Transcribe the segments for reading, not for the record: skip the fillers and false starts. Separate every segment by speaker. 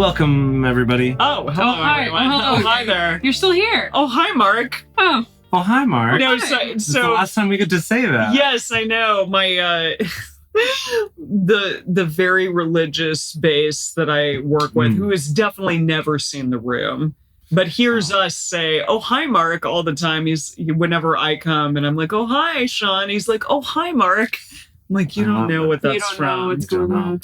Speaker 1: Welcome, everybody.
Speaker 2: Oh, hello,
Speaker 3: hi.
Speaker 2: everyone.
Speaker 3: Oh, hello.
Speaker 2: Hi there.
Speaker 3: You're still here.
Speaker 2: Oh, hi, Mark.
Speaker 3: Oh,
Speaker 1: Oh, hi, Mark.
Speaker 2: No,
Speaker 3: Hi.
Speaker 1: It's the last time we get to say that.
Speaker 2: yes, I know. My the very religious base that I work with, who has definitely never seen The Room, but hears us say, "Oh, hi, Mark," all the time. Whenever I come, and I'm like, "Oh, hi, Sean." He's like, "Oh, hi, Mark." I'm like, you don't know what that's
Speaker 3: you don't
Speaker 2: from.
Speaker 3: know what's
Speaker 1: You don't
Speaker 3: going
Speaker 1: know.
Speaker 3: on.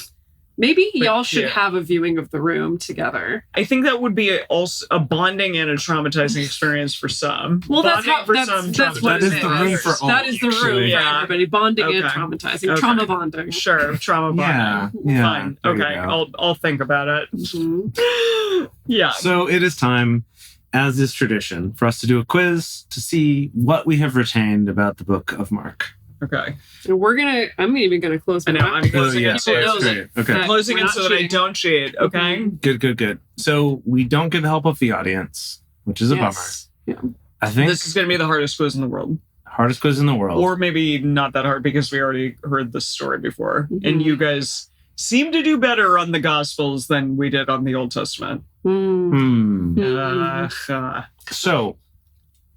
Speaker 3: Maybe
Speaker 2: But,
Speaker 3: y'all should
Speaker 2: yeah.
Speaker 3: have a viewing of The Room together.
Speaker 2: I think that would be also a bonding and a traumatizing experience for some.
Speaker 3: Well, that's
Speaker 2: Bonding
Speaker 3: how
Speaker 2: for
Speaker 3: that's
Speaker 2: some,
Speaker 3: what
Speaker 1: That
Speaker 3: it
Speaker 1: is The Room for all,
Speaker 3: That is The Room
Speaker 1: actually.
Speaker 3: for
Speaker 2: Yeah.
Speaker 3: everybody. Bonding and
Speaker 2: Okay.
Speaker 3: traumatizing.
Speaker 2: Okay.
Speaker 3: Trauma bonding.
Speaker 2: Sure, trauma bonding.
Speaker 1: Yeah.
Speaker 2: Fine.
Speaker 1: there you
Speaker 2: Okay,
Speaker 1: go.
Speaker 2: I'll think about it.
Speaker 3: Mhm.
Speaker 2: Yeah.
Speaker 1: So it is time, as is tradition, for us to do a quiz to see what we have retained about the Book of Mark.
Speaker 2: Okay.
Speaker 3: And I'm even gonna close
Speaker 2: I
Speaker 3: my
Speaker 2: know.
Speaker 3: mouth.
Speaker 2: I'm closing
Speaker 1: yeah,
Speaker 2: it too.
Speaker 3: know
Speaker 1: great. Okay.
Speaker 3: that
Speaker 2: Closing
Speaker 3: we're
Speaker 2: it
Speaker 3: not
Speaker 2: so that I
Speaker 3: cheating.
Speaker 2: don't cheat. Okay.
Speaker 3: Mhm.
Speaker 1: Good. So we don't get the help of the audience, which is a
Speaker 3: Yes. Yeah.
Speaker 1: bummer. I think
Speaker 2: This is going to be the hardest quiz in the world,
Speaker 1: hardest quiz in the world.
Speaker 2: or maybe not that hard because we already heard this story before,
Speaker 3: Mhm.
Speaker 2: and you guys seem to do better on the Gospels than we did on the Old Testament.
Speaker 3: Mm.
Speaker 2: Uh,
Speaker 1: So,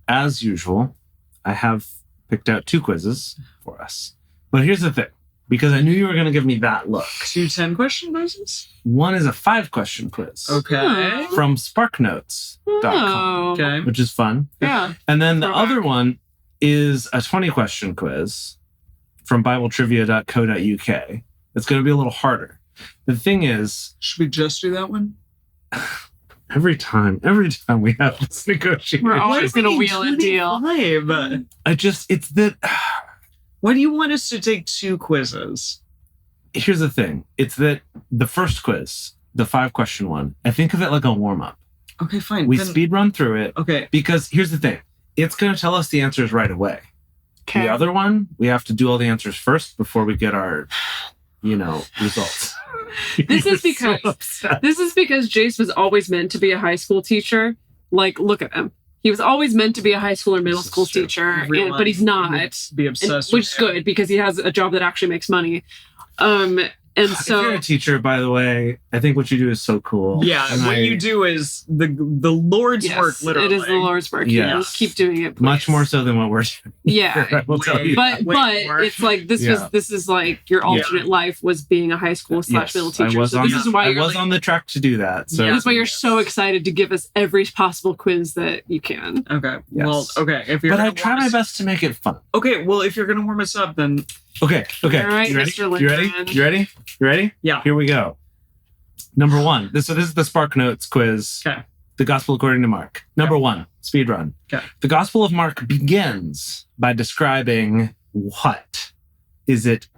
Speaker 1: as usual, I have picked out two quizzes for us. But here's the thing, because I knew you were going to give me that look.
Speaker 2: 2 10-question quizzes.
Speaker 1: One is a 5-question quiz
Speaker 2: Okay.
Speaker 1: from sparknotes.com,
Speaker 3: Oh.
Speaker 2: Okay.
Speaker 1: which is fun.
Speaker 3: Yeah.
Speaker 1: And then the
Speaker 3: Throwback.
Speaker 1: other one is a 20-question quiz from bibletrivia.co.uk. It's going to be a little harder. The thing is,
Speaker 2: Should we just do that one?
Speaker 1: every time we have this negotiation,
Speaker 3: We're always
Speaker 2: Why do
Speaker 3: gonna
Speaker 2: we need
Speaker 3: wheel and deal.
Speaker 2: 25?
Speaker 1: it's that,
Speaker 2: Why do you want us to take 2 quizzes?
Speaker 1: here's the thing. It's that the first quiz, the 5-question one, I think of it like a warm-up.
Speaker 2: Okay, fine.
Speaker 1: We
Speaker 2: Then-
Speaker 1: speed run through it
Speaker 2: Okay.
Speaker 1: because here's the thing. It's going to tell us the answers right away.
Speaker 3: Okay.
Speaker 1: The other one, we have to do all the answers first before we get our, results.
Speaker 3: This is
Speaker 1: You're so
Speaker 3: because-
Speaker 1: upset.
Speaker 3: This is because Jace was always meant to be a high school teacher. Like, look at him. He was always meant to be a high school or middle
Speaker 1: This is
Speaker 3: school
Speaker 1: true.
Speaker 3: teacher,
Speaker 2: Everyone
Speaker 3: but he's not.
Speaker 2: would be
Speaker 3: And,
Speaker 2: obsessed
Speaker 3: which is
Speaker 2: with
Speaker 3: good because he has a job that actually makes money. And
Speaker 1: If you're
Speaker 3: so
Speaker 1: a teacher, by the way, I think what you do is so cool.
Speaker 2: Yeah,
Speaker 1: And
Speaker 2: what you do is the Lord's
Speaker 3: yes,
Speaker 2: work, literally.
Speaker 3: it is the Lord's work.
Speaker 1: Yes.
Speaker 3: Yes. Keep doing it. Please.
Speaker 1: Much more so than what we're doing.
Speaker 3: Yeah.
Speaker 1: I will tell you.
Speaker 3: But
Speaker 2: Way more.
Speaker 3: it's like this
Speaker 1: Yeah.
Speaker 3: this is like your alternate life was being a high school /
Speaker 1: Yes,
Speaker 3: middle teacher.
Speaker 1: I was,
Speaker 3: So
Speaker 1: on,
Speaker 3: this is why
Speaker 1: I
Speaker 3: you're
Speaker 1: was
Speaker 3: like,
Speaker 1: on the track to do that. So
Speaker 2: Yeah.
Speaker 3: this is why you're so excited to give us every possible quiz that you can.
Speaker 2: Okay.
Speaker 1: Yes.
Speaker 2: Well, okay. If you're
Speaker 1: But I
Speaker 2: gonna
Speaker 1: try
Speaker 2: warm
Speaker 1: my
Speaker 2: us-
Speaker 1: best to make it fun.
Speaker 2: Okay. Well, if you're gonna warm us up, then
Speaker 1: Okay.
Speaker 3: All right,
Speaker 1: you ready?
Speaker 3: Mr.
Speaker 1: You ready?
Speaker 3: Lindgren.
Speaker 1: You ready?
Speaker 2: Yeah.
Speaker 1: Here we go. Number 1. This is the Spark Notes quiz.
Speaker 2: Okay.
Speaker 1: The Gospel according to Mark. Number 1. Speed run.
Speaker 2: Okay.
Speaker 1: The Gospel of Mark begins by describing what? Is it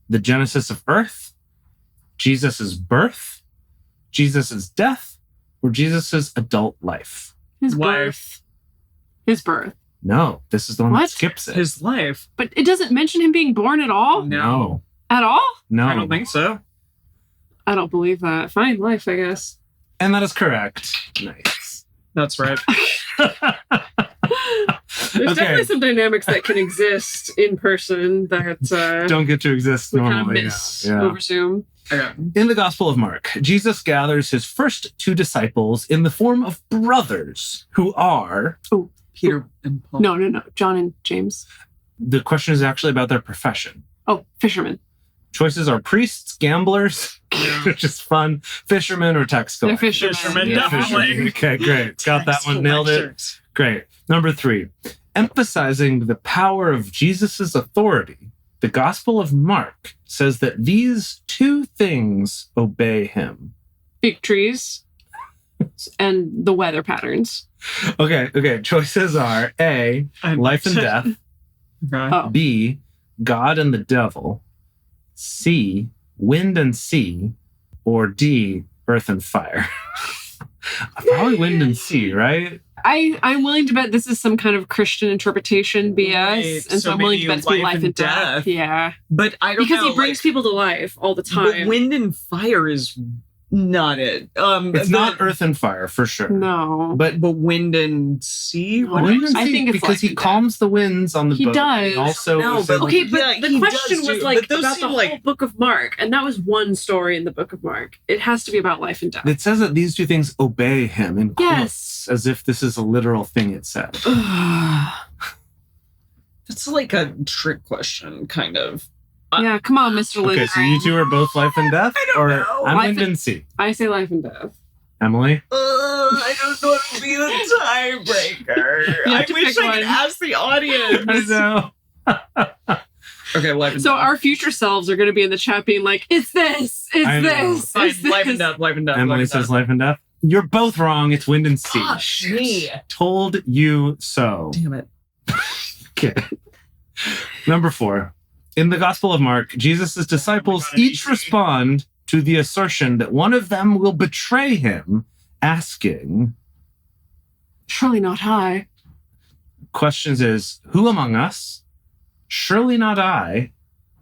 Speaker 1: the genesis of earth? Jesus' birth? Jesus' death? Or Jesus' adult life?
Speaker 3: His
Speaker 2: Life.
Speaker 3: birth. His birth.
Speaker 1: No, this is the one that
Speaker 3: What?
Speaker 1: skips it.
Speaker 2: his life.
Speaker 3: But it doesn't mention him being born at all?
Speaker 1: No.
Speaker 3: At all?
Speaker 1: No.
Speaker 2: I don't think so.
Speaker 3: I don't believe that. Fine, life, I guess.
Speaker 1: And that is correct. Nice.
Speaker 2: That's right.
Speaker 3: There's
Speaker 1: Okay.
Speaker 3: definitely some dynamics that can exist in person that
Speaker 1: Don't get to exist
Speaker 3: we kind of
Speaker 1: normally.
Speaker 3: miss
Speaker 1: Yeah.
Speaker 3: over Zoom.
Speaker 2: Okay.
Speaker 1: In the Gospel of Mark, Jesus gathers his first 2 disciples in the form of brothers who are.
Speaker 2: Peter and Paul.
Speaker 3: No. John and James.
Speaker 1: The question is actually about their profession.
Speaker 3: Oh, fishermen.
Speaker 1: Choices are priests, gamblers,
Speaker 2: Yeah.
Speaker 1: which is fun, fishermen, or tax
Speaker 3: They're
Speaker 1: collectors.
Speaker 3: fishermen.
Speaker 2: Fishermen,
Speaker 3: Yeah.
Speaker 2: definitely.
Speaker 1: Okay, great. Got that one. Nailed it. Great. Number 3. Emphasizing the power of Jesus' authority, the Gospel of Mark says that these 2 things obey him.
Speaker 3: Fig trees and the weather patterns.
Speaker 1: Okay. Choices are A, life and death,
Speaker 2: Okay.
Speaker 3: Oh.
Speaker 1: B, God and the devil, C, wind and sea, or D, earth and fire. Probably wind and sea, right?
Speaker 3: I'm willing to bet this is some kind of Christian interpretation BS.
Speaker 2: Right,
Speaker 3: And so
Speaker 2: so
Speaker 3: I'm willing to
Speaker 2: maybe
Speaker 3: bet it's be
Speaker 2: life
Speaker 3: life
Speaker 2: and
Speaker 3: and death.
Speaker 2: death.
Speaker 3: Yeah.
Speaker 2: But I don't
Speaker 3: Because
Speaker 2: know.
Speaker 3: he brings people to life all the
Speaker 2: But
Speaker 3: time.
Speaker 2: wind and fire is not it.
Speaker 1: It's not earth and fire for sure.
Speaker 3: No.
Speaker 1: But
Speaker 2: wind and sea.
Speaker 3: No,
Speaker 2: What
Speaker 1: wind
Speaker 2: is
Speaker 1: and
Speaker 3: I
Speaker 1: sea,
Speaker 3: think it's
Speaker 1: because
Speaker 3: life
Speaker 1: he
Speaker 3: and death.
Speaker 1: calms the winds on the
Speaker 3: He
Speaker 1: boat.
Speaker 3: does.
Speaker 1: Also,
Speaker 2: No, but
Speaker 3: Okay, but
Speaker 2: Yeah,
Speaker 3: the
Speaker 2: he
Speaker 3: question
Speaker 2: does
Speaker 3: was
Speaker 2: do-
Speaker 3: like
Speaker 2: but those
Speaker 3: about the
Speaker 2: seem
Speaker 3: whole
Speaker 2: like-
Speaker 3: book of Mark, and that was one story in the book of Mark. It has to be about life and death.
Speaker 1: it says that these two things obey him in quotes,
Speaker 3: Yes.
Speaker 1: as if this is a literal thing it said.
Speaker 2: That's like a trick question, kind of.
Speaker 3: Yeah, come on, Mr. Lindsay.
Speaker 1: Okay, so you two are both life and death?
Speaker 2: I don't
Speaker 1: or
Speaker 2: know.
Speaker 1: I'm
Speaker 3: Life
Speaker 1: wind
Speaker 3: and-
Speaker 1: and sea.
Speaker 3: I say life and death.
Speaker 1: Emily?
Speaker 2: I don't know how to be the tiebreaker.
Speaker 3: You have
Speaker 2: I
Speaker 3: to
Speaker 2: wish
Speaker 3: pick
Speaker 2: I could
Speaker 3: one.
Speaker 2: ask the audience.
Speaker 1: know.
Speaker 2: Okay, life and
Speaker 3: So
Speaker 2: death.
Speaker 3: our future selves are going to be in the chat being like, it's this,
Speaker 1: I
Speaker 3: it's
Speaker 1: know.
Speaker 3: this,
Speaker 2: Fine,
Speaker 3: it's
Speaker 2: life and
Speaker 3: this.
Speaker 2: death, life and death.
Speaker 1: Emily
Speaker 2: life
Speaker 1: says
Speaker 2: and
Speaker 1: life and death. You're both wrong. It's wind and sea.
Speaker 2: death. Gosh, me.
Speaker 1: Told you so.
Speaker 2: Damn it.
Speaker 1: Okay. Number 4. In the Gospel of Mark, Jesus' disciples
Speaker 2: Oh my God,
Speaker 1: each
Speaker 2: an easy.
Speaker 1: respond to the assertion that one of them will betray him, asking,
Speaker 3: Surely not I.
Speaker 1: questions is, who among us? Surely not I.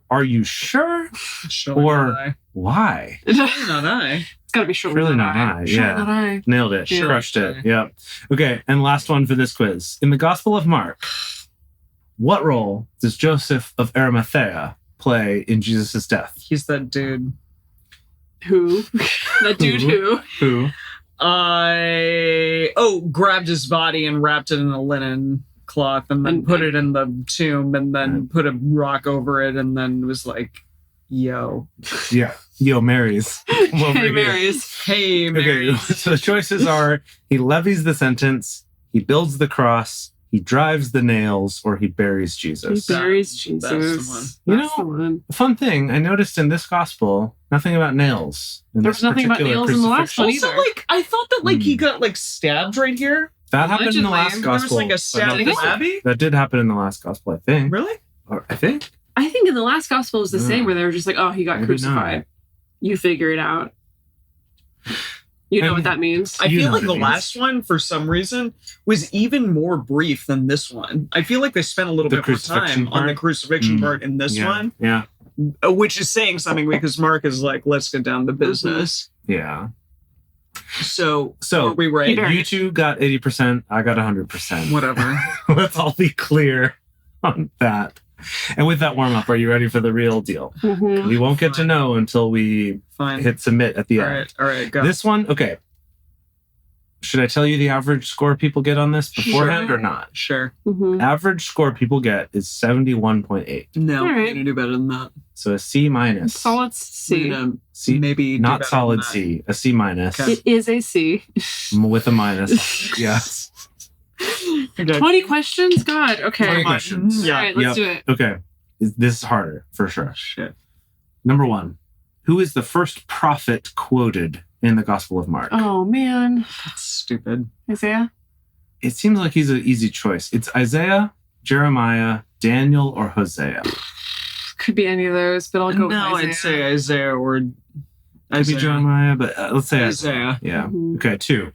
Speaker 1: Are you sure?
Speaker 2: Surely
Speaker 1: Or-
Speaker 2: not I.
Speaker 1: Why?
Speaker 3: It's
Speaker 2: Surely not I.
Speaker 3: got to be surely,
Speaker 1: Surely not I,
Speaker 3: Surely
Speaker 1: yeah.
Speaker 3: not I.
Speaker 1: Nailed it.
Speaker 3: Yeah.
Speaker 1: Crushed it. Yep. Okay, and last one for this quiz. In the Gospel of Mark, what role does Joseph of Arimathea play in Jesus' death?
Speaker 2: He's that dude.
Speaker 3: Who? That dude who?
Speaker 1: Who?
Speaker 2: Grabbed his body and wrapped it in a linen cloth and then
Speaker 3: And-
Speaker 2: put it in the tomb and then put a rock over it and then was like, yo.
Speaker 1: Yeah. Yo, Marys. Come over
Speaker 3: Hey,
Speaker 1: here.
Speaker 3: Marys.
Speaker 2: Hey,
Speaker 1: Okay,
Speaker 2: Mary.
Speaker 1: so the choices are he levies the sentence, he builds the cross, he drives the nails, or he buries
Speaker 3: He
Speaker 1: Jesus.
Speaker 3: buries
Speaker 2: That's
Speaker 3: Jesus.
Speaker 2: the one.
Speaker 1: You
Speaker 3: That's
Speaker 1: know,
Speaker 3: the one.
Speaker 1: A fun thing, I noticed in this gospel, nothing about nails. In
Speaker 3: There was
Speaker 1: this
Speaker 3: nothing about
Speaker 1: particular
Speaker 3: nails in the last one
Speaker 1: crucifixion.
Speaker 3: either.
Speaker 2: Also, like, I thought that, like, he
Speaker 1: Hmm.
Speaker 2: got, like, stabbed right here.
Speaker 1: That happened in the
Speaker 3: Allegedly.
Speaker 1: last
Speaker 3: There
Speaker 2: There was,
Speaker 1: gospel.
Speaker 2: like, a
Speaker 1: but
Speaker 2: stab
Speaker 1: not
Speaker 2: in
Speaker 1: this
Speaker 2: the
Speaker 1: one.
Speaker 2: Abbey.
Speaker 1: That did happen in the last gospel, I think.
Speaker 2: Really?
Speaker 1: Or I think.
Speaker 3: I think in the last gospel was the
Speaker 1: Yeah.
Speaker 3: same, where they were just like, "Oh, he got
Speaker 1: Maybe
Speaker 3: crucified."
Speaker 1: not.
Speaker 3: You figure it out. You know
Speaker 1: And-
Speaker 3: what that means.
Speaker 2: I
Speaker 1: You
Speaker 2: feel
Speaker 1: know
Speaker 2: like
Speaker 1: what
Speaker 2: the
Speaker 1: it means.
Speaker 2: last one, for some reason, was even more brief than this one. I feel like they spent a little
Speaker 1: The
Speaker 2: bit more
Speaker 1: crucifixion
Speaker 2: time on the
Speaker 1: part?
Speaker 2: crucifixion
Speaker 1: Mm.
Speaker 2: part in this
Speaker 1: Yeah.
Speaker 2: one,
Speaker 1: Yeah.
Speaker 2: which is saying something because Mark is like, let's get down to business.
Speaker 1: Yeah.
Speaker 2: So,
Speaker 1: So
Speaker 2: are we right?
Speaker 3: Peter.
Speaker 1: you two got 80%, I got 100%.
Speaker 2: Whatever.
Speaker 1: Let's all be clear on that. And with that warm up, are you ready for the real deal?
Speaker 3: Mhm.
Speaker 1: We won't get to know until we
Speaker 2: Fine.
Speaker 1: hit submit at the
Speaker 2: All
Speaker 1: end.
Speaker 2: right. All right. Go.
Speaker 1: This one, okay. Should I tell you the average score people get on this beforehand
Speaker 2: Sure.
Speaker 1: or not?
Speaker 2: Sure.
Speaker 3: Mhm.
Speaker 1: Average score people get is 71.8.
Speaker 2: No,
Speaker 3: All right.
Speaker 2: I'm gonna do better than that.
Speaker 1: So a C minus.
Speaker 3: Solid C.
Speaker 2: I'm gonna
Speaker 1: C,
Speaker 2: maybe do
Speaker 1: not
Speaker 2: better
Speaker 1: solid
Speaker 2: than that.
Speaker 1: C, a C minus
Speaker 2: Okay.
Speaker 3: It is a C.
Speaker 1: with a minus. Yes.
Speaker 2: Okay.
Speaker 3: 20 questions? God. Okay.
Speaker 1: 20
Speaker 3: All
Speaker 1: questions.
Speaker 2: Yeah.
Speaker 3: right, let's do it.
Speaker 1: Okay. This is harder for sure.
Speaker 2: Shit.
Speaker 1: Number 1. Who is the first prophet quoted in the Gospel of Mark?
Speaker 3: Oh, man.
Speaker 2: That's stupid.
Speaker 3: Isaiah?
Speaker 1: It seems like he's an easy choice. It's Isaiah, Jeremiah, Daniel, or Hosea.
Speaker 3: Could be any of those, but I'll go
Speaker 2: No,
Speaker 3: with Isaiah.
Speaker 2: I'd say Isaiah or
Speaker 1: Could be
Speaker 2: Isaiah.
Speaker 1: Jeremiah, but let's say
Speaker 2: Isaiah.
Speaker 1: Yeah.
Speaker 3: Mhm.
Speaker 1: Okay, 2.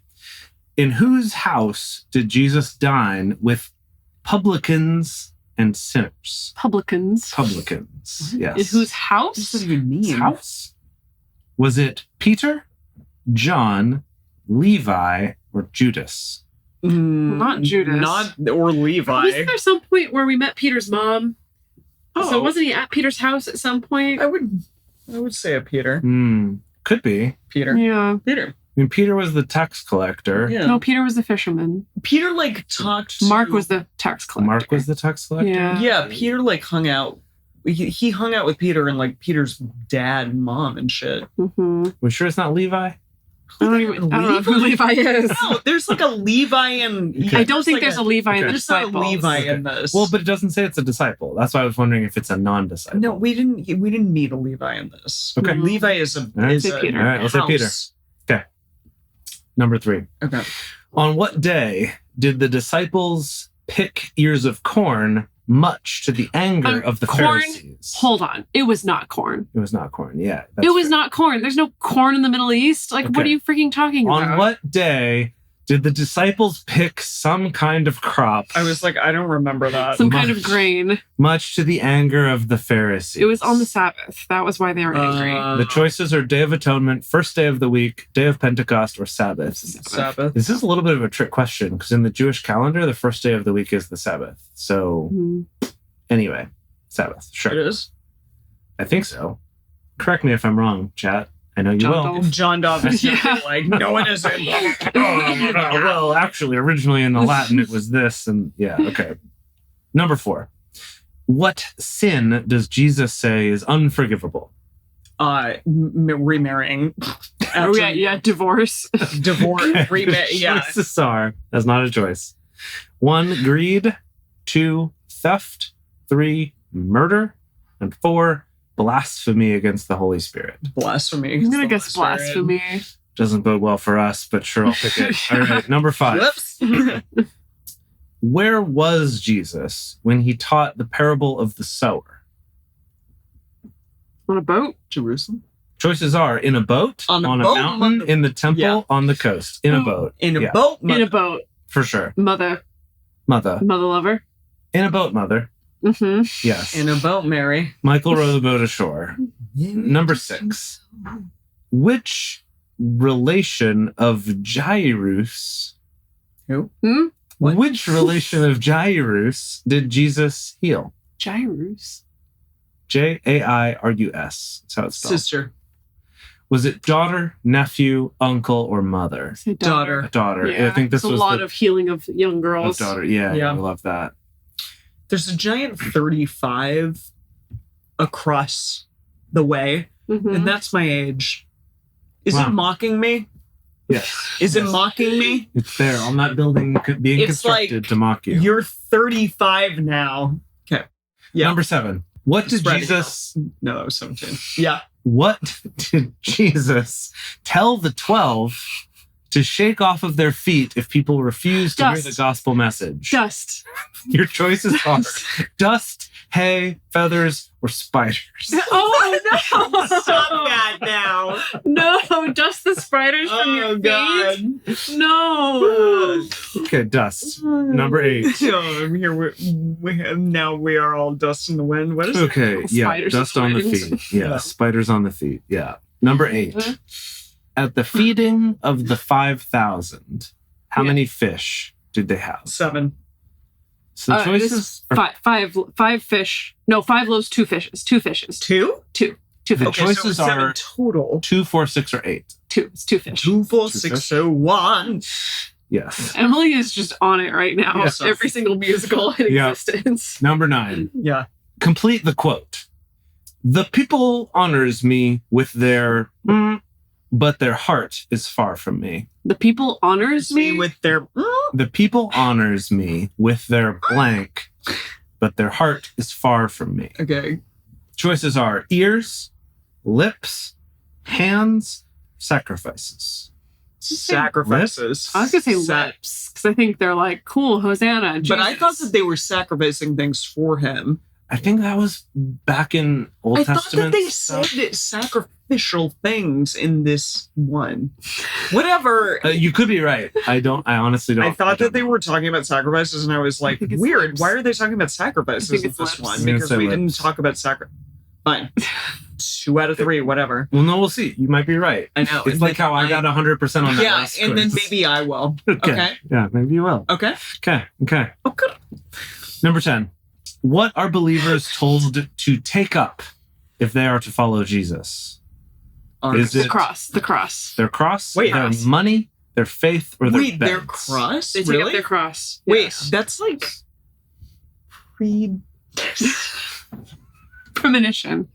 Speaker 1: In whose house did Jesus dine with publicans and sinners?
Speaker 3: Publicans.
Speaker 1: Publicans, yes.
Speaker 3: In whose
Speaker 2: What
Speaker 3: house?
Speaker 2: does that even mean?
Speaker 1: His house? Was it Peter, John, Levi, or Judas?
Speaker 3: Not Judas.
Speaker 2: Not or Levi.
Speaker 3: Wasn't there some point where we met Peter's mom?
Speaker 2: Oh.
Speaker 3: So wasn't he at Peter's house at some point?
Speaker 2: I would say a Peter.
Speaker 1: Could be.
Speaker 2: Peter.
Speaker 3: Yeah.
Speaker 2: Peter.
Speaker 1: I mean, Peter was the tax collector.
Speaker 2: Yeah.
Speaker 3: No, Peter was the fisherman.
Speaker 2: Peter like talked to
Speaker 3: Mark was the tax collector.
Speaker 1: Mark was the tax collector?
Speaker 3: Yeah.
Speaker 2: Yeah, Peter like hung out. He hung out with Peter and like Peter's dad and mom and shit.
Speaker 3: Mm-hmm.
Speaker 1: We're sure it's not Levi?
Speaker 3: I don't know who Levi is.
Speaker 2: No, there's like a Levi and
Speaker 1: Okay.
Speaker 3: I don't think there's a Levi in the
Speaker 2: There's not a
Speaker 3: disciples.
Speaker 2: Levi
Speaker 1: Okay.
Speaker 2: in this.
Speaker 1: Well, but it doesn't say it's a disciple. That's why I was wondering if it's a non-disciple.
Speaker 2: no, we didn't meet a Levi in this.
Speaker 1: Okay.
Speaker 2: Levi is a
Speaker 1: right.
Speaker 2: is
Speaker 3: Say
Speaker 2: a
Speaker 3: Peter.
Speaker 1: All right, let's say Peter.
Speaker 2: house.
Speaker 1: Number 3.
Speaker 2: Okay.
Speaker 1: On what day did the disciples pick ears of corn, much to the anger of the
Speaker 3: corn?
Speaker 1: Pharisees?
Speaker 3: Hold on. It was not corn.
Speaker 1: It was not corn. Yeah.
Speaker 3: It was not corn. There's no corn in the Middle East. Like, what
Speaker 1: Okay.
Speaker 3: are you freaking talking about?
Speaker 1: On what day Did the disciples pick some kind of crop,
Speaker 2: I was like, I don't remember that.
Speaker 3: Some kind of grain.
Speaker 1: much to the anger of the Pharisees?
Speaker 3: It was on the Sabbath. That was why they were angry.
Speaker 1: The choices are Day of Atonement, first day of the week, Day of Pentecost, or Sabbath.
Speaker 2: Sabbath.
Speaker 1: This is a little bit of a trick question because in the Jewish calendar, the first day of the week is the Sabbath. So, anyway, Sabbath.
Speaker 2: It
Speaker 1: Sure.
Speaker 2: is.
Speaker 1: I think so. Correct me if I'm wrong, chat. I know you
Speaker 3: John
Speaker 1: will.
Speaker 3: Doe.
Speaker 2: John Dobbs.
Speaker 3: Yeah.
Speaker 2: Like, no, it isn't.
Speaker 1: Well, actually, originally in the Latin, it was this. And yeah, okay. Number 4. What sin does Jesus say is unforgivable?
Speaker 2: Remarrying.
Speaker 3: Oh, yeah, divorce.
Speaker 2: Divorce. Yeah.
Speaker 1: Choices are, that's not a choice. 1, greed. 2, theft. 3, murder. And 4, blasphemy against the Holy Spirit.
Speaker 2: Blasphemy.
Speaker 3: I'm gonna guess blasphemy.
Speaker 1: Doesn't bode well for us, but sure, I'll pick it. All right, number 5.
Speaker 2: Whoops.
Speaker 1: Where was Jesus when he taught the parable of the sower?
Speaker 3: On a boat?
Speaker 2: Jerusalem.
Speaker 1: Choices are in a boat,
Speaker 2: On a
Speaker 1: a
Speaker 2: boat,
Speaker 1: mountain,
Speaker 2: mother-
Speaker 1: in the temple,
Speaker 2: Yeah.
Speaker 1: on the coast. In a boat.
Speaker 2: In a
Speaker 1: Yeah,
Speaker 2: boat.
Speaker 3: In a boat.
Speaker 1: for sure.
Speaker 3: Mother
Speaker 1: Mother.
Speaker 3: lover.
Speaker 1: In a boat, mother.
Speaker 3: Mm-hmm.
Speaker 1: Yes.
Speaker 2: In a boat, Mary.
Speaker 1: Michael rowed the boat ashore. Number 6. Which relation of Jairus?
Speaker 2: Who?
Speaker 3: What?
Speaker 1: Which relation of Jairus did Jesus heal?
Speaker 3: Jairus.
Speaker 1: Jairus. That's how it's spelled.
Speaker 2: Sister.
Speaker 1: Was it daughter, nephew, uncle, or mother?
Speaker 3: Say
Speaker 2: Daughter.
Speaker 1: Daughter.
Speaker 3: Yeah.
Speaker 1: I think this
Speaker 3: It's a
Speaker 1: was
Speaker 3: lot
Speaker 1: the
Speaker 3: of healing of young girls.
Speaker 1: daughter. Yeah,
Speaker 2: Yeah.
Speaker 1: I love that.
Speaker 2: There's a giant 35 across the way,
Speaker 3: Mhm.
Speaker 2: and that's my age. Is
Speaker 1: Wow.
Speaker 2: it mocking me?
Speaker 1: Yes.
Speaker 2: Is it
Speaker 1: Yes.
Speaker 2: mocking me?
Speaker 1: It's there. I'm not being
Speaker 2: It's
Speaker 1: constructed
Speaker 2: like
Speaker 1: to mock you.
Speaker 2: You're 35 now. Okay. Yeah.
Speaker 1: Number 7. What did
Speaker 2: Spreading
Speaker 1: Jesus
Speaker 2: No, that was 17. Yeah.
Speaker 1: What did Jesus tell the 12 to shake off of their feet if people refuse to hear
Speaker 3: Dust.
Speaker 1: the gospel message?
Speaker 3: Dust.
Speaker 1: Your choices are dust, hay, feathers, or spiders.
Speaker 3: Oh no!
Speaker 2: Stop that now.
Speaker 3: No, dust the spiders from your
Speaker 2: Oh, God.
Speaker 3: feet. No.
Speaker 1: Okay, dust. Number 8.
Speaker 2: Oh, I'm here. Now we are all dust in the wind. What is it?
Speaker 1: Okay, yeah,
Speaker 3: Spiders
Speaker 1: dust
Speaker 3: and
Speaker 1: on the
Speaker 3: spiders.
Speaker 1: feet. Yeah,
Speaker 2: Yeah.
Speaker 1: spiders on the feet. Yeah. Number 8.
Speaker 3: Uh-huh.
Speaker 1: At the feeding of the 5,000, how
Speaker 3: Yeah.
Speaker 1: many fish did they have?
Speaker 2: 7.
Speaker 1: So the
Speaker 3: This
Speaker 1: choices
Speaker 3: is
Speaker 1: are
Speaker 3: five fish. No, 5 loaves, 2 fishes. 2 fishes.
Speaker 2: 2?
Speaker 3: Two
Speaker 1: The
Speaker 3: fish.
Speaker 2: Okay, so
Speaker 1: choices
Speaker 2: it's 7
Speaker 1: are
Speaker 2: total.
Speaker 1: 2, 4, 6, or 8.
Speaker 3: 2. It's 2 fish.
Speaker 2: 2, 4,
Speaker 1: Two
Speaker 2: 6,
Speaker 1: fish.
Speaker 2: 0, 1.
Speaker 1: Yes.
Speaker 3: Emily is just on it right now.
Speaker 2: Yes.
Speaker 3: Every single musical in
Speaker 1: Yeah.
Speaker 3: existence.
Speaker 1: Number 9.
Speaker 2: Yeah.
Speaker 1: Complete the quote. The people honors me with their but their heart is far from me.
Speaker 3: The people honors me.
Speaker 2: with their.
Speaker 1: The people honors me with their blank, but their heart is far from me.
Speaker 2: Okay.
Speaker 1: Choices are ears, lips, hands, sacrifices.
Speaker 2: Sacrifices.
Speaker 3: I was gonna say
Speaker 2: Sa-
Speaker 3: lips because I think they're like cool, Hosanna.
Speaker 2: But I thought
Speaker 3: Jesus.
Speaker 2: that they were sacrificing things for him.
Speaker 1: I think that was back in Old
Speaker 2: I thought
Speaker 1: Testament.
Speaker 2: that they
Speaker 1: stuff.
Speaker 2: said sacrificial things in this one. Whatever.
Speaker 1: You could be right. I honestly don't.
Speaker 2: I thought
Speaker 1: don't
Speaker 2: that they
Speaker 1: know.
Speaker 2: were talking about sacrifices, and I was like,
Speaker 3: think it's
Speaker 2: weird.
Speaker 3: lips.
Speaker 2: Why are they talking about
Speaker 3: I
Speaker 2: sacrifices
Speaker 3: think
Speaker 2: in
Speaker 3: it's
Speaker 2: this
Speaker 3: lips.
Speaker 2: one?
Speaker 1: I'm gonna
Speaker 2: Because
Speaker 1: say
Speaker 2: we didn't
Speaker 1: lips.
Speaker 2: talk about Fine. 2 out of 3, whatever.
Speaker 1: Well, no, we'll see. You might be right.
Speaker 2: I know.
Speaker 1: It's like how I got 100% on that
Speaker 2: Yeah,
Speaker 1: last
Speaker 2: and then
Speaker 1: quiz.
Speaker 2: maybe I will.
Speaker 1: Okay.
Speaker 2: Okay.
Speaker 1: Yeah, maybe you will.
Speaker 2: Okay.
Speaker 1: Okay.
Speaker 2: Okay.
Speaker 1: Number 10. What are believers told to take up if they are to follow Jesus? Is
Speaker 3: the
Speaker 1: it
Speaker 3: cross. The cross.
Speaker 1: their cross,
Speaker 2: Wait,
Speaker 1: their
Speaker 3: cross.
Speaker 1: money, their faith, or their
Speaker 2: Wait, their
Speaker 1: beds?
Speaker 2: cross?
Speaker 3: They take
Speaker 2: Really?
Speaker 3: up their cross.
Speaker 2: Wait,
Speaker 3: Yes.
Speaker 2: that's like pre.
Speaker 3: Premonition.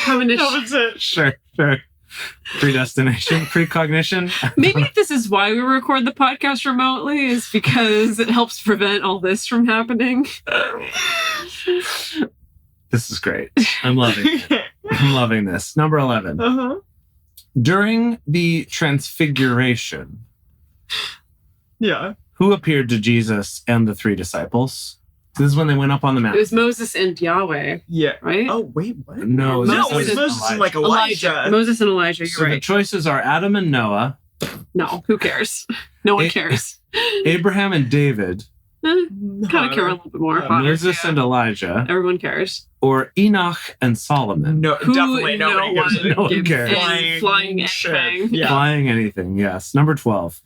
Speaker 3: Premonition.
Speaker 2: was it.
Speaker 1: Sure. Predestination, precognition.
Speaker 3: Maybe this is why we record the podcast remotely, is because it helps prevent all this from happening.
Speaker 1: This is great. I'm loving it. I'm loving this. Number 11.
Speaker 2: Uh-huh.
Speaker 1: During the transfiguration,
Speaker 2: Yeah.
Speaker 1: who appeared to Jesus and the 3 disciples? This is when they went up on the
Speaker 3: It
Speaker 1: mountain.
Speaker 3: was Moses and Yahweh,
Speaker 2: Yeah.
Speaker 3: right?
Speaker 2: Oh, wait, what?
Speaker 1: No,
Speaker 2: No,
Speaker 3: Moses
Speaker 2: it's
Speaker 3: and
Speaker 2: Moses and like Elijah.
Speaker 3: Moses and Elijah,
Speaker 1: So
Speaker 3: you're
Speaker 1: the
Speaker 3: right.
Speaker 1: choices are Adam and Noah,
Speaker 3: No, who cares? No one
Speaker 1: A-
Speaker 3: cares.
Speaker 1: Abraham and David,
Speaker 3: Kind of care a little bit more.
Speaker 1: Moses and Elijah,
Speaker 3: Everyone cares.
Speaker 1: or Enoch and Solomon?
Speaker 2: No,
Speaker 3: Who-
Speaker 2: definitely
Speaker 3: no
Speaker 2: nobody
Speaker 3: one
Speaker 2: gives a
Speaker 1: No one
Speaker 3: gives
Speaker 1: cares.
Speaker 3: any flying
Speaker 2: shit.
Speaker 3: anything.
Speaker 2: Yeah.
Speaker 1: Flying anything, yes. Number 12.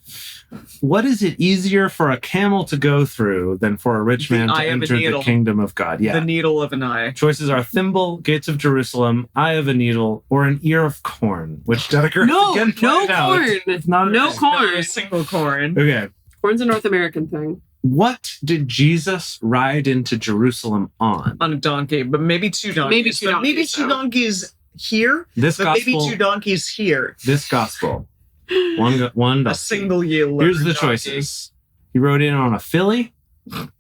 Speaker 1: What is it easier for a camel to go through than for a rich
Speaker 2: The
Speaker 1: man to
Speaker 2: eye of a
Speaker 1: enter the
Speaker 2: needle.
Speaker 1: kingdom of God? Yeah.
Speaker 2: The needle of an eye.
Speaker 1: Choices are thimble, gates of Jerusalem, eye of a needle, or an ear of corn, which Dedeker
Speaker 3: No,
Speaker 1: again
Speaker 3: no
Speaker 1: pointed out.
Speaker 3: corn.
Speaker 1: It's not
Speaker 3: No
Speaker 1: it's-
Speaker 3: corn.
Speaker 2: Not a single corn.
Speaker 1: Okay.
Speaker 3: Corn's a North American thing.
Speaker 1: What did Jesus ride into Jerusalem on?
Speaker 2: On a donkey, but maybe two donkeys.
Speaker 3: Maybe two
Speaker 2: But maybe
Speaker 3: donkeys,
Speaker 2: two
Speaker 3: though.
Speaker 2: donkeys here,
Speaker 1: This
Speaker 2: but maybe
Speaker 1: gospel.
Speaker 2: two donkeys here.
Speaker 1: This gospel. One
Speaker 2: A
Speaker 1: donkey.
Speaker 2: single yield.
Speaker 1: Here's the choices. He rode in on a filly,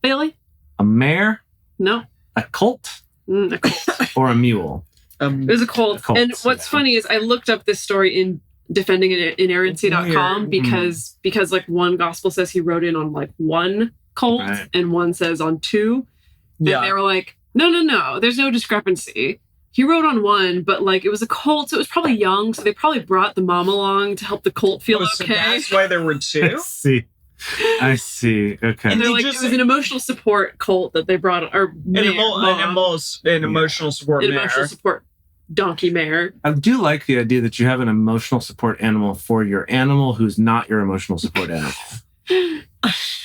Speaker 3: Bailey?
Speaker 1: a mare,
Speaker 3: No.
Speaker 1: a colt,
Speaker 3: A colt.
Speaker 1: or a mule.
Speaker 3: It was a colt.
Speaker 1: A colt,
Speaker 3: And what's
Speaker 1: yeah.
Speaker 3: funny is I looked up this story in defendinginerrancy.com
Speaker 2: Weird.
Speaker 3: because like one gospel says he rode in on like one colt
Speaker 1: Right.
Speaker 3: and one says on two. And
Speaker 2: Yeah.
Speaker 3: they were like, no, there's no discrepancy. He rode on one, but like it was a colt, so it was probably young, so they probably brought the mom along to help the colt feel
Speaker 2: Oh, so
Speaker 3: okay.
Speaker 2: that's why there were
Speaker 1: I
Speaker 2: two.
Speaker 1: see. I see. Okay.
Speaker 3: And they're
Speaker 2: they
Speaker 3: like,
Speaker 2: just-
Speaker 3: it was an emotional support colt that they brought, or
Speaker 2: An,
Speaker 3: mare,
Speaker 2: emotional support
Speaker 3: an
Speaker 2: mare.
Speaker 3: emotional support donkey mare.
Speaker 1: I do like the idea that you have an emotional support animal for your animal who's not your emotional support animal.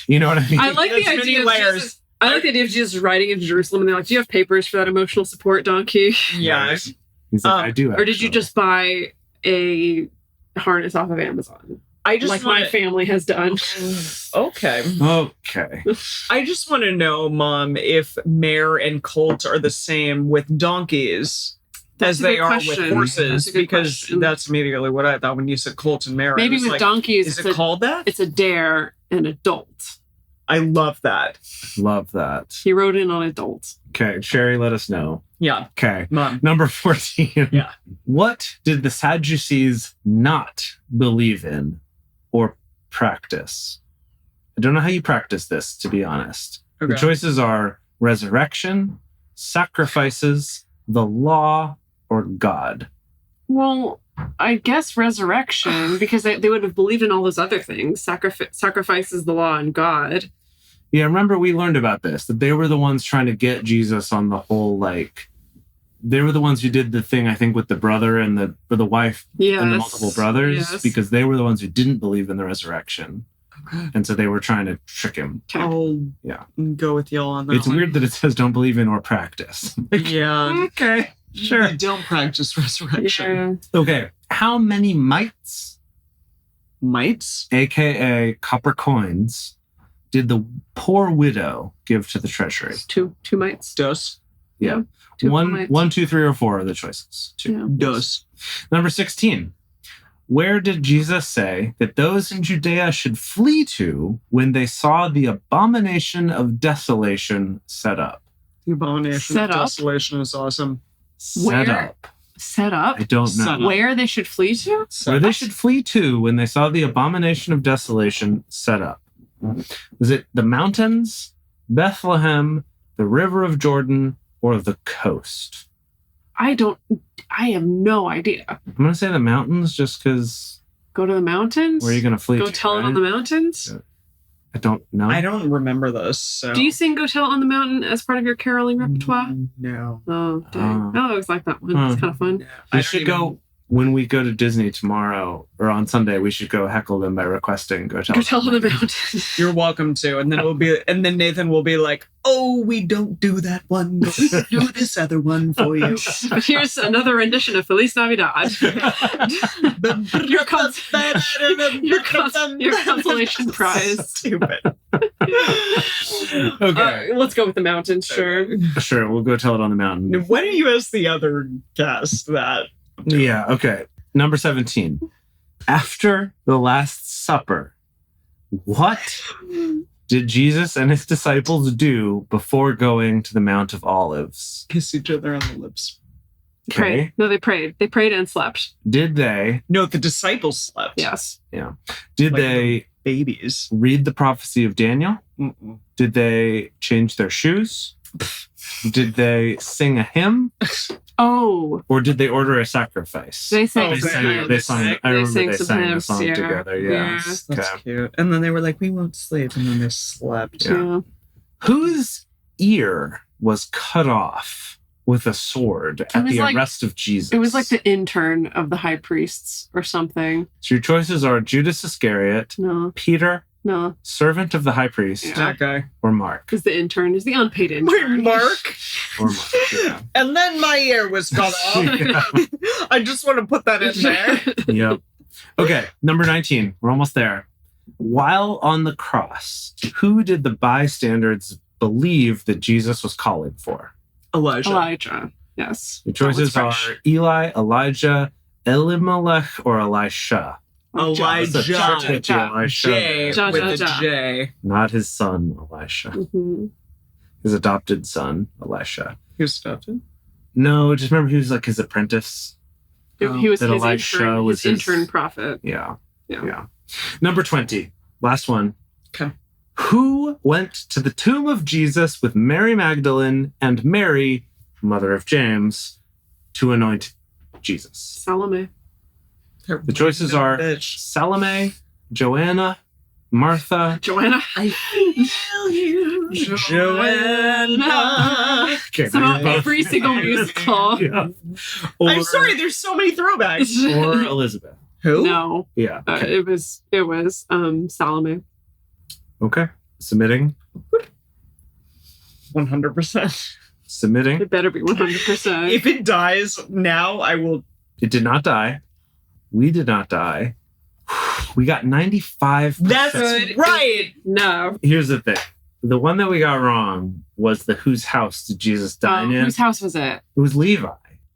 Speaker 1: You know what I mean?
Speaker 3: I like
Speaker 2: There's
Speaker 3: the
Speaker 2: many
Speaker 3: idea of
Speaker 2: layers.
Speaker 3: Jesus. I like the idea of Jesus riding into Jerusalem, and they're like, "Do you have papers for that emotional support donkey,
Speaker 2: Yeah.
Speaker 1: He's like, I do.
Speaker 3: or did you
Speaker 1: actually."
Speaker 3: just buy a harness off of Amazon,
Speaker 2: I just
Speaker 3: like
Speaker 2: want
Speaker 3: my family has done?"
Speaker 2: Okay.
Speaker 1: Okay.
Speaker 2: I just want to know, Mom, if mare and colt are the same with donkeys
Speaker 3: That's
Speaker 2: as
Speaker 3: a
Speaker 2: they
Speaker 3: good
Speaker 2: are
Speaker 3: question.
Speaker 2: with horses,
Speaker 3: That's a good
Speaker 2: because
Speaker 3: question.
Speaker 2: that's immediately what I thought when you said colt and mare. I
Speaker 3: Maybe
Speaker 2: was
Speaker 3: with
Speaker 2: like,
Speaker 3: donkeys,
Speaker 2: is
Speaker 3: it's
Speaker 2: it
Speaker 3: a,
Speaker 2: called that?
Speaker 3: it's a dare and adult.
Speaker 2: I love that.
Speaker 1: Love that.
Speaker 3: He rode in on adult.
Speaker 1: Okay. Sherry, let us know.
Speaker 2: Yeah,
Speaker 1: Okay.
Speaker 2: Mom.
Speaker 1: Number 14.
Speaker 2: Yeah.
Speaker 1: What did the Sadducees not believe in or practice? I don't know how you practice this, to be honest.
Speaker 2: Okay.
Speaker 1: The choices are resurrection, sacrifices, the law, or God.
Speaker 3: Well, I guess resurrection, because they would have believed in all those other things. Sacrifices the law and God.
Speaker 1: Yeah, remember we learned about this, that they were the ones trying to get Jesus on the whole, like, they were the ones who did the thing, I think, with the brother and the wife
Speaker 3: Yes.
Speaker 1: and the multiple brothers,
Speaker 3: Yes.
Speaker 1: because they were the ones who didn't believe in the resurrection.
Speaker 2: Okay.
Speaker 1: And so they were trying to trick him.
Speaker 2: I'll
Speaker 1: Yeah.
Speaker 2: go with y'all on that.
Speaker 1: It's
Speaker 2: one.
Speaker 1: weird that it says don't believe in or practice.
Speaker 2: Yeah.
Speaker 1: Okay, sure.
Speaker 2: I don't practice resurrection.
Speaker 3: Yeah.
Speaker 1: Okay, how many mites,
Speaker 2: Mites?
Speaker 1: aka copper coins, did the poor widow give to the treasury?
Speaker 3: Two mites.
Speaker 2: Dos.
Speaker 1: Yeah.
Speaker 3: Two
Speaker 1: One,
Speaker 3: mites.
Speaker 1: 1, 2, 3, or 4 are the choices. Two.
Speaker 3: Yeah.
Speaker 2: Dos.
Speaker 1: Number 16. Where did Jesus say that those in Judea should flee to when they saw the abomination of desolation set up?
Speaker 2: The abomination
Speaker 3: Set
Speaker 2: of
Speaker 3: up?
Speaker 2: desolation is awesome.
Speaker 1: Set
Speaker 3: Where?
Speaker 1: up.
Speaker 3: Set up.
Speaker 1: I don't know.
Speaker 2: Set up.
Speaker 3: Where they should flee to?
Speaker 1: Where they should flee to when they saw the abomination of desolation set up. Was it the mountains, Bethlehem, the river of Jordan, or the coast?
Speaker 3: I have no idea.
Speaker 1: I'm going to say the mountains just because
Speaker 3: Go to the mountains?
Speaker 1: where are you going to flee
Speaker 3: Go
Speaker 1: to?
Speaker 3: tell it on the mountains?
Speaker 1: Yeah. I don't know.
Speaker 2: I don't remember this. So.
Speaker 3: Do you sing Go Tell It on the Mountain as part of your caroling repertoire?
Speaker 2: No.
Speaker 3: Oh, dang. I always like that one. It's kind of fun.
Speaker 1: We should go, when we go to Disney tomorrow or on Sunday, we should go heckle them by requesting Go Tell
Speaker 3: Go
Speaker 1: It
Speaker 3: Tell It on the
Speaker 1: Mountain.
Speaker 3: Mountain.
Speaker 2: You're welcome to, and then then Nathan will be like, "Oh, we don't do that one. But we can do this other one for you."
Speaker 3: Here's another rendition of Feliz Navidad. Your consolation prize.
Speaker 2: Stupid.
Speaker 1: Okay.
Speaker 3: Let's go with the mountains, sure.
Speaker 1: Sure, we'll go tell it on the mountain.
Speaker 2: Why don't you ask the other cast that?
Speaker 1: Yeah, okay. Number 17. After the Last Supper, what did Jesus and his disciples do before going to the Mount of Olives?
Speaker 2: Kiss each other on the lips.
Speaker 3: Pray. No, they prayed. They prayed and slept.
Speaker 1: Did they
Speaker 2: No, the disciples slept.
Speaker 3: Yes.
Speaker 1: did
Speaker 2: Like
Speaker 1: they
Speaker 2: Babies.
Speaker 1: read the prophecy of Daniel?
Speaker 2: Mm-mm.
Speaker 1: Did they change their shoes? Did they sing a hymn
Speaker 3: Oh,
Speaker 1: or did they order a sacrifice?
Speaker 3: they sang
Speaker 2: Oh,
Speaker 3: some
Speaker 2: sang-
Speaker 3: hymns.
Speaker 1: They sang. I remember
Speaker 3: sang
Speaker 1: they
Speaker 3: some
Speaker 1: sang a
Speaker 3: hymns,
Speaker 1: song
Speaker 3: yeah.
Speaker 1: together. Yeah.
Speaker 2: That's
Speaker 1: Okay.
Speaker 2: cute. And then they were like, we won't sleep. And then they slept.
Speaker 3: Yeah.
Speaker 1: Whose ear was cut off with a sword at
Speaker 3: was
Speaker 1: the
Speaker 3: like-
Speaker 1: arrest of Jesus?
Speaker 3: It was like the intern of the high priests or something.
Speaker 1: So your choices are Judas Iscariot,
Speaker 3: No,
Speaker 1: Peter,
Speaker 3: no.
Speaker 1: servant of the high priest,
Speaker 3: Yeah.
Speaker 2: That guy.
Speaker 1: or Mark.
Speaker 3: Because the intern is the unpaid
Speaker 2: Wait,
Speaker 3: intern.
Speaker 2: Mark.
Speaker 1: Or Mark. Yeah.
Speaker 2: And then my ear was cut off.
Speaker 1: Yeah.
Speaker 2: I just want to put that in there.
Speaker 1: Yep. Okay, number 19. We're almost there. While on the cross, who did the bystanders believe that Jesus was calling for?
Speaker 2: Elijah.
Speaker 3: Elijah. Yes.
Speaker 1: Your choices
Speaker 2: That
Speaker 1: are
Speaker 2: was fresh.
Speaker 1: Eli, Elijah, Elimelech, or Elisha.
Speaker 2: Elijah.
Speaker 1: That's a tricky Elisha.
Speaker 2: J
Speaker 3: Ja,
Speaker 2: with
Speaker 3: ja,
Speaker 2: a
Speaker 3: ja.
Speaker 2: J.
Speaker 1: Not his son, Elisha.
Speaker 3: Mhm.
Speaker 1: His adopted son, Elisha.
Speaker 2: He was adopted.
Speaker 1: No, just remember he was like his apprentice.
Speaker 3: He was
Speaker 1: That
Speaker 3: his
Speaker 1: Elisha
Speaker 3: intern,
Speaker 1: was
Speaker 3: his
Speaker 1: his-
Speaker 3: intern prophet.
Speaker 1: Yeah.
Speaker 3: Yeah.
Speaker 1: Number 20. Last one.
Speaker 2: Okay.
Speaker 1: Who went to the tomb of Jesus with Mary Magdalene and Mary, mother of James, to anoint Jesus?
Speaker 3: Salome.
Speaker 1: The choices are
Speaker 2: Bitch.
Speaker 1: Salome, Joanna, Martha.
Speaker 3: Joanna.
Speaker 2: I feel you, Joanna.
Speaker 1: Okay,
Speaker 3: Somehow
Speaker 1: now you're both-
Speaker 3: every single musical.
Speaker 1: Yeah.
Speaker 2: I'm sorry, there's so many throwbacks.
Speaker 1: Or Elizabeth.
Speaker 2: Who?
Speaker 3: No,
Speaker 1: Yeah. Okay.
Speaker 3: it was Salome.
Speaker 1: Okay. Submitting.
Speaker 2: 100%.
Speaker 1: Submitting.
Speaker 3: It better be 100%.
Speaker 2: If it dies now, I will.
Speaker 1: It did not die. We did not die. We got 95%.
Speaker 2: That's
Speaker 3: Good.
Speaker 2: right.
Speaker 3: No.
Speaker 1: Here's the thing. The one that we got wrong was the whose house did Jesus dine in?
Speaker 3: Whose house was it?
Speaker 1: It was Levi.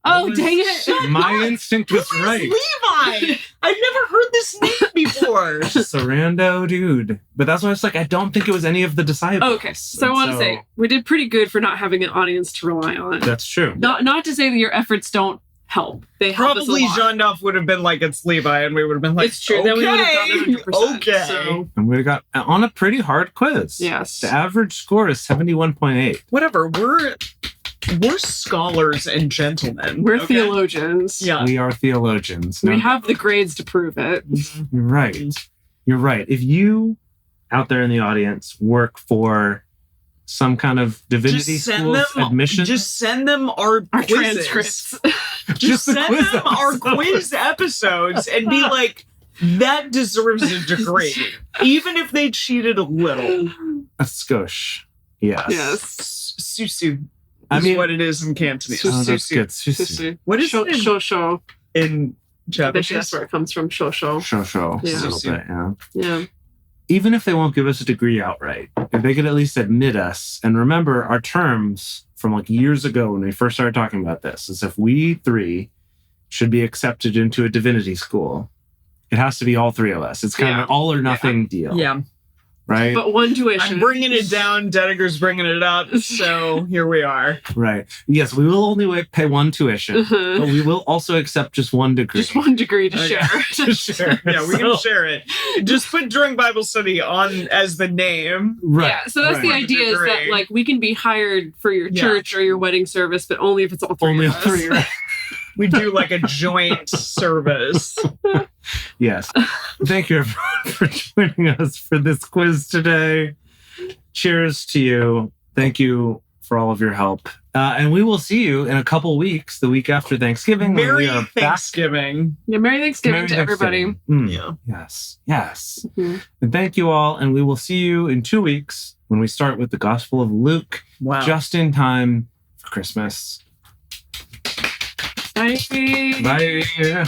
Speaker 3: Oh,
Speaker 2: was-
Speaker 3: dang it.
Speaker 2: Shut
Speaker 1: My
Speaker 2: up.
Speaker 1: instinct
Speaker 2: Who
Speaker 1: was
Speaker 2: is
Speaker 1: right.
Speaker 2: Levi? I've never heard this name before.
Speaker 1: Sarando dude. But that's why it's like, I don't think it was any of the disciples.
Speaker 3: Okay, so I
Speaker 1: And
Speaker 3: want to say we did pretty good for not having an audience to rely on.
Speaker 1: That's true.
Speaker 3: Not to say that your efforts don't help. They help
Speaker 2: Probably
Speaker 3: us a lot.
Speaker 2: Jean Duff would have been like, it's Levi, and we would have been like,
Speaker 3: It's true. Then we would have done it 100%.
Speaker 2: Okay.
Speaker 3: So,
Speaker 1: And we got on a pretty hard quiz.
Speaker 3: yes.
Speaker 1: The average score is 71.8.
Speaker 2: Whatever. We're scholars and gentlemen.
Speaker 3: We're
Speaker 2: okay?
Speaker 3: theologians.
Speaker 2: Yeah.
Speaker 1: We are theologians.
Speaker 3: We
Speaker 1: Now,
Speaker 3: have the grades to prove it.
Speaker 1: You're right. You're right. If you out there in the audience work for some kind of divinity school admission,
Speaker 2: Just send them our
Speaker 3: Our
Speaker 2: quizzes.
Speaker 3: transcripts.
Speaker 2: Just
Speaker 1: the
Speaker 2: send
Speaker 1: quiz
Speaker 2: them our
Speaker 1: episodes.
Speaker 2: quiz episodes and be like, that deserves a degree, even if they cheated a little.
Speaker 1: a skosh. Yes.
Speaker 3: Yes.
Speaker 2: Susu.
Speaker 1: I
Speaker 2: Is
Speaker 1: mean-
Speaker 2: what it is in Cantonese.
Speaker 1: Oh, that's
Speaker 2: Susu.
Speaker 1: good. Susu.
Speaker 3: Susu.
Speaker 2: What is
Speaker 3: Sho-
Speaker 2: it in,
Speaker 3: Shosho.
Speaker 2: in
Speaker 3: I bet
Speaker 2: Japanese?
Speaker 3: you that's where it comes from. Shosho.
Speaker 1: Show.
Speaker 3: Yeah.
Speaker 1: A little bit, yeah.
Speaker 3: Yeah.
Speaker 1: Even if they won't give us a degree outright, if they could at least admit us, and remember our terms from like years ago when we first started talking about this, is if we three should be accepted into a divinity school, it has to be all three of us. It's kind of
Speaker 3: Yeah.
Speaker 1: an all or nothing deal.
Speaker 2: Yeah.
Speaker 1: Right?
Speaker 3: But one tuition.
Speaker 2: I'm bringing it down. Dedeker's bringing it up. So here we are.
Speaker 1: Right. Yes, we will only pay one tuition,
Speaker 3: Uh-huh.
Speaker 1: but we will also accept just one degree.
Speaker 3: Just one degree to
Speaker 2: Okay.
Speaker 3: share.
Speaker 1: Sure.
Speaker 2: Yeah, we can share it. Just put During Bible Study on as the name.
Speaker 1: Right.
Speaker 3: Yeah, so that's the
Speaker 1: right.
Speaker 3: idea is that
Speaker 2: Degree.
Speaker 3: like we can be hired for your
Speaker 2: Yeah.
Speaker 3: church or your wedding service, but only if it's all three
Speaker 1: Only
Speaker 3: of us.
Speaker 1: three. Right?
Speaker 2: We do like a joint service.
Speaker 1: Yes. Thank you everyone for joining us for this quiz today. Cheers to you. Thank you for all of your help. And we will see you in a couple weeks, the week after Thanksgiving. when
Speaker 2: Merry
Speaker 1: we are back.
Speaker 2: Thanksgiving.
Speaker 3: Yeah, Merry Thanksgiving
Speaker 1: Merry
Speaker 3: to everybody.
Speaker 1: Thanksgiving.
Speaker 2: Yeah.
Speaker 1: Yes. Yes.
Speaker 3: Mhm.
Speaker 1: And thank you all. And we will see you in 2 weeks when we start with the Gospel of Luke,
Speaker 2: Wow.
Speaker 1: just in time for Christmas.
Speaker 3: Bye.
Speaker 1: Bye.